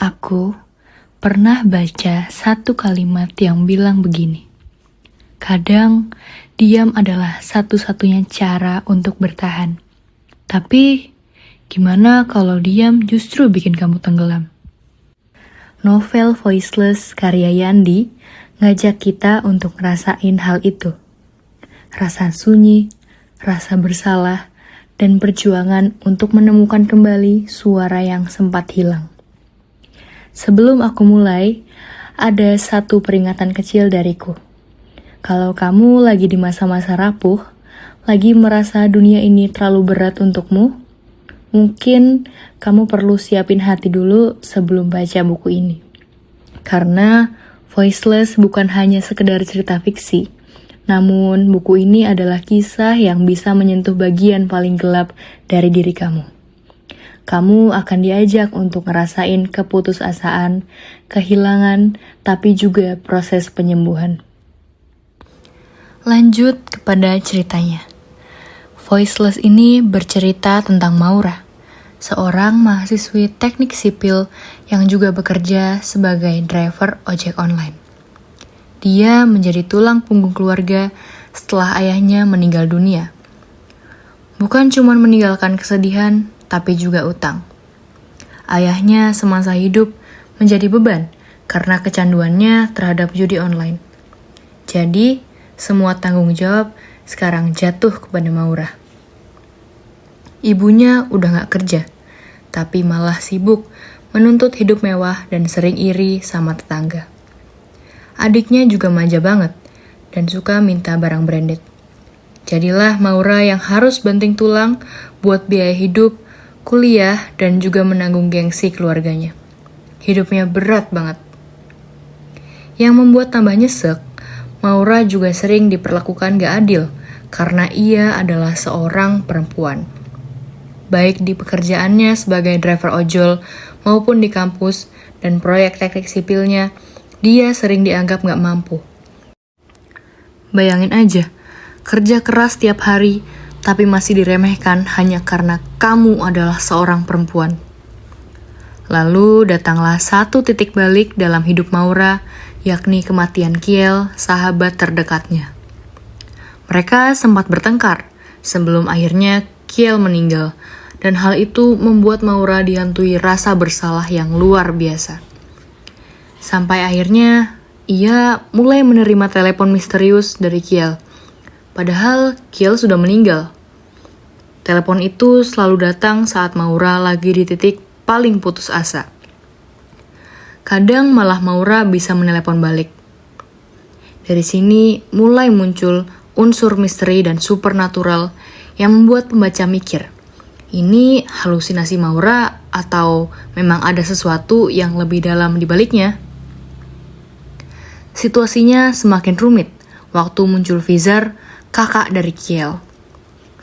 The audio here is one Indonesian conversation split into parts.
Aku pernah baca satu kalimat yang bilang begini. Kadang, diam adalah satu-satunya cara untuk bertahan. Tapi, gimana kalau diam justru bikin kamu tenggelam? Novel Voiceless karya Yandi ngajak kita untuk ngerasain hal itu. Rasa sunyi, rasa bersalah, dan perjuangan untuk menemukan kembali suara yang sempat hilang. Sebelum aku mulai, ada satu peringatan kecil dariku. Kalau kamu lagi di masa-masa rapuh, lagi merasa dunia ini terlalu berat untukmu, mungkin kamu perlu siapin hati dulu sebelum baca buku ini. Karena Voiceless bukan hanya sekedar cerita fiksi, namun buku ini adalah kisah yang bisa menyentuh bagian paling gelap dari diri kamu. Kamu akan diajak untuk ngerasain keputusasaan, kehilangan, tapi juga proses penyembuhan. Lanjut kepada ceritanya. Voiceless ini bercerita tentang Maura, seorang mahasiswi teknik sipil yang juga bekerja sebagai driver ojek online. Dia menjadi tulang punggung keluarga setelah ayahnya meninggal dunia. Bukan cuma meninggalkan kesedihan, tapi juga utang. Ayahnya semasa hidup menjadi beban karena kecanduannya terhadap judi online. Jadi, semua tanggung jawab sekarang jatuh kepada Maura. Ibunya udah gak kerja, tapi malah sibuk menuntut hidup mewah dan sering iri sama tetangga. Adiknya juga manja banget dan suka minta barang branded. Jadilah Maura yang harus banting tulang buat biaya hidup, kuliah, dan juga menanggung gengsi keluarganya. Hidupnya berat banget. Yang membuat tambah nyesek, Maura juga sering diperlakukan gak adil karena ia adalah seorang perempuan. Baik di pekerjaannya sebagai driver ojol maupun di kampus dan proyek teknik sipilnya, dia sering dianggap gak mampu. Bayangin aja, kerja keras tiap hari, tapi masih diremehkan hanya karena kamu adalah seorang perempuan. Lalu datanglah satu titik balik dalam hidup Maura, yakni kematian Kiel, sahabat terdekatnya. Mereka sempat bertengkar sebelum akhirnya Kiel meninggal, dan hal itu membuat Maura dihantui rasa bersalah yang luar biasa. Sampai akhirnya, ia mulai menerima telepon misterius dari Kiel. Padahal Kiel sudah meninggal. Telepon itu selalu datang saat Maura lagi di titik paling putus asa. Kadang malah Maura bisa menelepon balik. Dari sini mulai muncul unsur misteri dan supernatural yang membuat pembaca mikir, ini halusinasi Maura atau memang ada sesuatu yang lebih dalam di baliknya? Situasinya semakin rumit waktu muncul Vizar, kakak dari Kiel.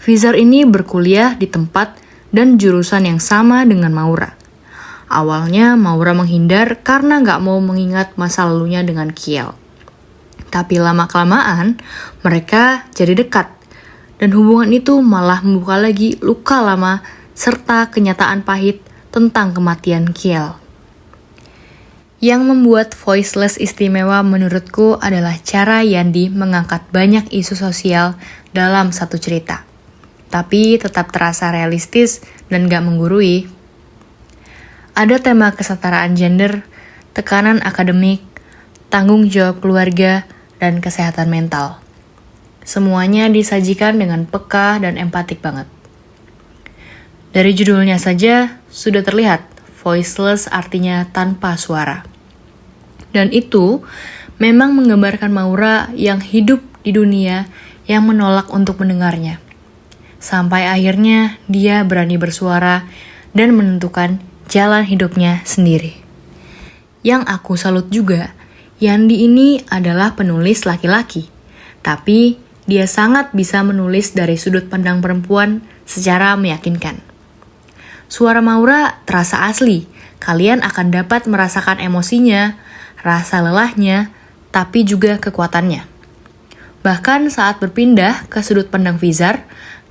Vizar ini berkuliah di tempat dan jurusan yang sama dengan Maura. Awalnya Maura menghindar karena gak mau mengingat masa lalunya dengan Kiel. Tapi lama-kelamaan mereka jadi dekat. Dan hubungan itu malah membuka lagi luka lama serta kenyataan pahit tentang kematian Kiel. Yang membuat Voiceless istimewa menurutku adalah cara Yandi mengangkat banyak isu sosial dalam satu cerita. Tapi tetap terasa realistis dan gak menggurui. Ada tema kesetaraan gender, tekanan akademik, tanggung jawab keluarga, dan kesehatan mental. Semuanya disajikan dengan peka dan empatik banget. Dari judulnya saja sudah terlihat, voiceless artinya tanpa suara. Dan itu memang menggambarkan Maura yang hidup di dunia yang menolak untuk mendengarnya. Sampai akhirnya dia berani bersuara dan menentukan jalan hidupnya sendiri. Yang aku salut juga, Yandi ini adalah penulis laki-laki. Tapi dia sangat bisa menulis dari sudut pandang perempuan secara meyakinkan. Suara Maura terasa asli. Kalian akan dapat merasakan emosinya, rasa lelahnya, tapi juga kekuatannya. Bahkan saat berpindah ke sudut pandang Vizar,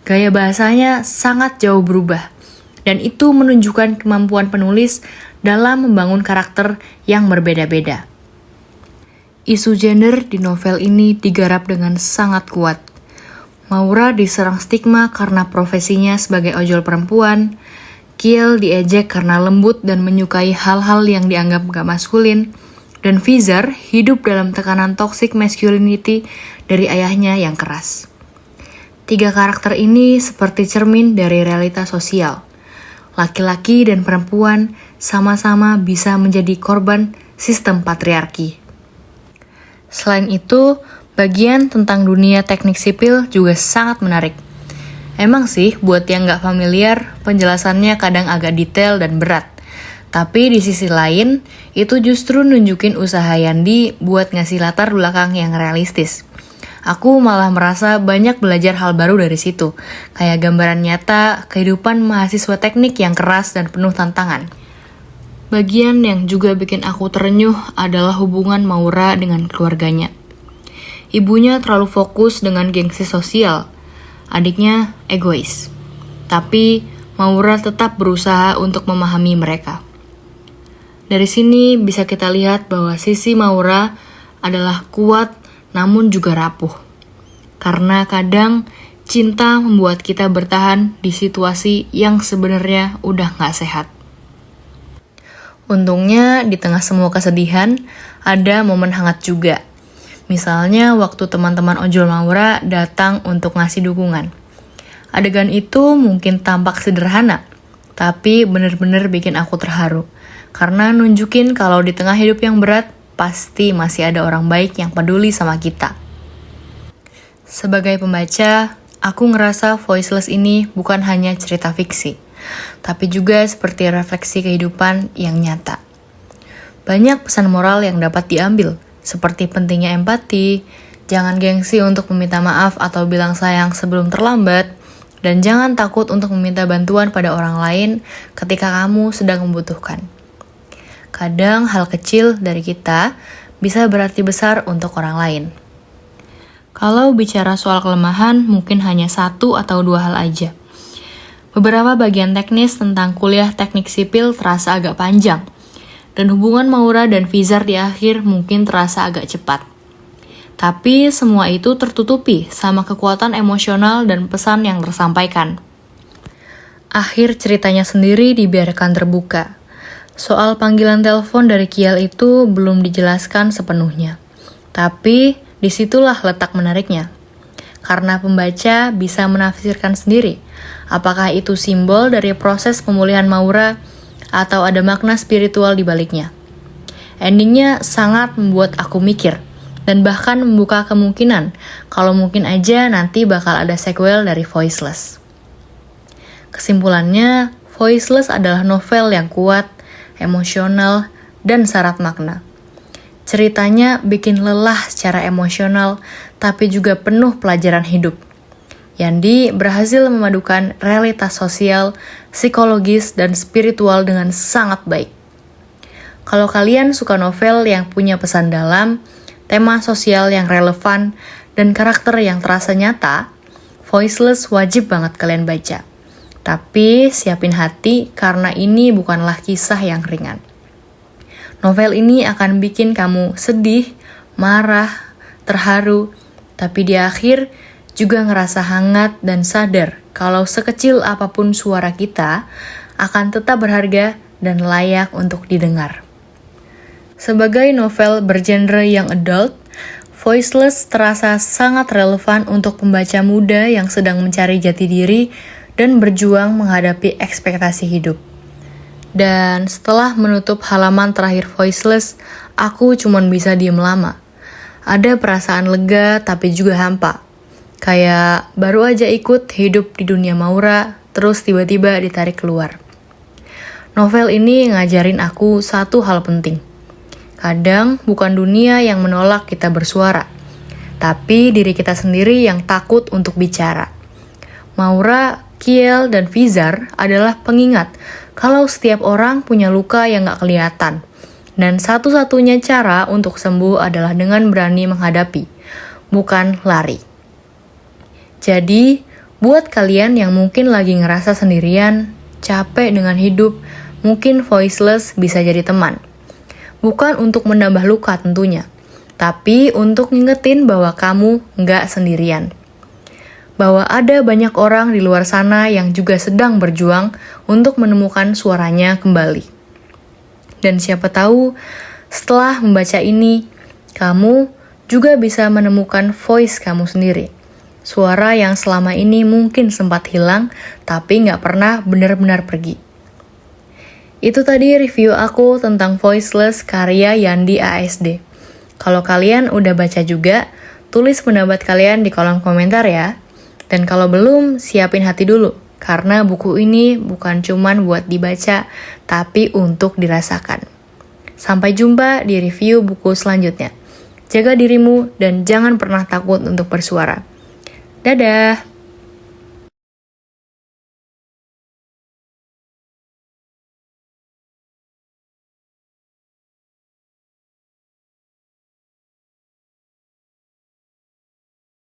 gaya bahasanya sangat jauh berubah. Dan itu menunjukkan kemampuan penulis dalam membangun karakter yang berbeda-beda. Isu gender di novel ini digarap dengan sangat kuat. Maura diserang stigma karena profesinya sebagai ojol perempuan, Kiel diejek karena lembut dan menyukai hal-hal yang dianggap gak maskulin, dan Visar hidup dalam tekanan toxic masculinity dari ayahnya yang keras. 3 karakter ini seperti cermin dari realitas sosial. Laki-laki dan perempuan sama-sama bisa menjadi korban sistem patriarki. Selain itu, bagian tentang dunia teknik sipil juga sangat menarik. Emang sih, buat yang gak familiar, penjelasannya kadang agak detail dan berat. Tapi di sisi lain, itu justru nunjukin usaha Yandi buat ngasih latar belakang yang realistis. Aku malah merasa banyak belajar hal baru dari situ, kayak gambaran nyata kehidupan mahasiswa teknik yang keras dan penuh tantangan. Bagian yang juga bikin aku terenyuh adalah hubungan Maura dengan keluarganya. Ibunya terlalu fokus dengan gengsi sosial, adiknya egois. Tapi Maura tetap berusaha untuk memahami mereka. Dari sini bisa kita lihat bahwa sisi Maura adalah kuat namun juga rapuh. Karena kadang cinta membuat kita bertahan di situasi yang sebenarnya udah gak sehat. Untungnya di tengah semua kesedihan, ada momen hangat juga. Misalnya waktu teman-teman ojol Maura datang untuk ngasih dukungan. Adegan itu mungkin tampak sederhana, tapi bener-bener bikin aku terharu. Karena nunjukin kalau di tengah hidup yang berat, pasti masih ada orang baik yang peduli sama kita. Sebagai pembaca, aku ngerasa Voiceless ini bukan hanya cerita fiksi, tapi juga seperti refleksi kehidupan yang nyata. Banyak pesan moral yang dapat diambil, seperti pentingnya empati, jangan gengsi untuk meminta maaf atau bilang sayang sebelum terlambat, dan jangan takut untuk meminta bantuan pada orang lain ketika kamu sedang membutuhkan. Kadang hal kecil dari kita bisa berarti besar untuk orang lain. Kalau bicara soal kelemahan, mungkin hanya 1 atau 2 hal aja. Beberapa bagian teknis tentang kuliah teknik sipil terasa agak panjang, dan hubungan Maura dan Visar di akhir mungkin terasa agak cepat. Tapi semua itu tertutupi sama kekuatan emosional dan pesan yang tersampaikan. Akhir ceritanya sendiri dibiarkan terbuka. Soal panggilan telepon dari Kiel itu belum dijelaskan sepenuhnya. Tapi disitulah letak menariknya. Karena pembaca bisa menafsirkan sendiri apakah itu simbol dari proses pemulihan Maura atau ada makna spiritual di baliknya. Endingnya sangat membuat aku mikir dan bahkan membuka kemungkinan kalau mungkin aja nanti bakal ada sequel dari Voiceless. Kesimpulannya, Voiceless adalah novel yang kuat, emosional, dan syarat makna. Ceritanya bikin lelah secara emosional, tapi juga penuh pelajaran hidup. Yandi berhasil memadukan realitas sosial, psikologis, dan spiritual dengan sangat baik. Kalau kalian suka novel yang punya pesan dalam, tema sosial yang relevan, dan karakter yang terasa nyata, Voiceless wajib banget kalian baca. Tapi siapin hati karena ini bukanlah kisah yang ringan. Novel ini akan bikin kamu sedih, marah, terharu, tapi di akhir juga ngerasa hangat dan sadar kalau sekecil apapun suara kita akan tetap berharga dan layak untuk didengar. Sebagai novel bergenre yang adult, Voiceless terasa sangat relevan untuk pembaca muda yang sedang mencari jati diri dan berjuang menghadapi ekspektasi hidup. Dan setelah menutup halaman terakhir Voiceless, aku cuman bisa diem lama. Ada perasaan lega tapi juga hampa. Kayak baru aja ikut hidup di dunia Maura, terus tiba-tiba ditarik keluar. Novel ini ngajarin aku satu hal penting. Kadang bukan dunia yang menolak kita bersuara, tapi diri kita sendiri yang takut untuk bicara. Maura, Kiel, dan Visar adalah pengingat kalau setiap orang punya luka yang gak kelihatan. Dan satu-satunya cara untuk sembuh adalah dengan berani menghadapi, bukan lari. Jadi, buat kalian yang mungkin lagi ngerasa sendirian, capek dengan hidup, mungkin voiceless bisa jadi teman. Bukan untuk menambah luka tentunya, tapi untuk ngingetin bahwa kamu nggak sendirian. Bahwa ada banyak orang di luar sana yang juga sedang berjuang untuk menemukan suaranya kembali. Dan siapa tahu, setelah membaca ini, kamu juga bisa menemukan voice kamu sendiri. Suara yang selama ini mungkin sempat hilang, tapi nggak pernah benar-benar pergi. Itu tadi review aku tentang Voiceless karya Yandi ASD. Kalau kalian udah baca juga, tulis pendapat kalian di kolom komentar ya. Dan kalau belum, siapin hati dulu. Karena buku ini bukan cuman buat dibaca, tapi untuk dirasakan. Sampai jumpa di review buku selanjutnya. Jaga dirimu dan jangan pernah takut untuk bersuara. Dadah!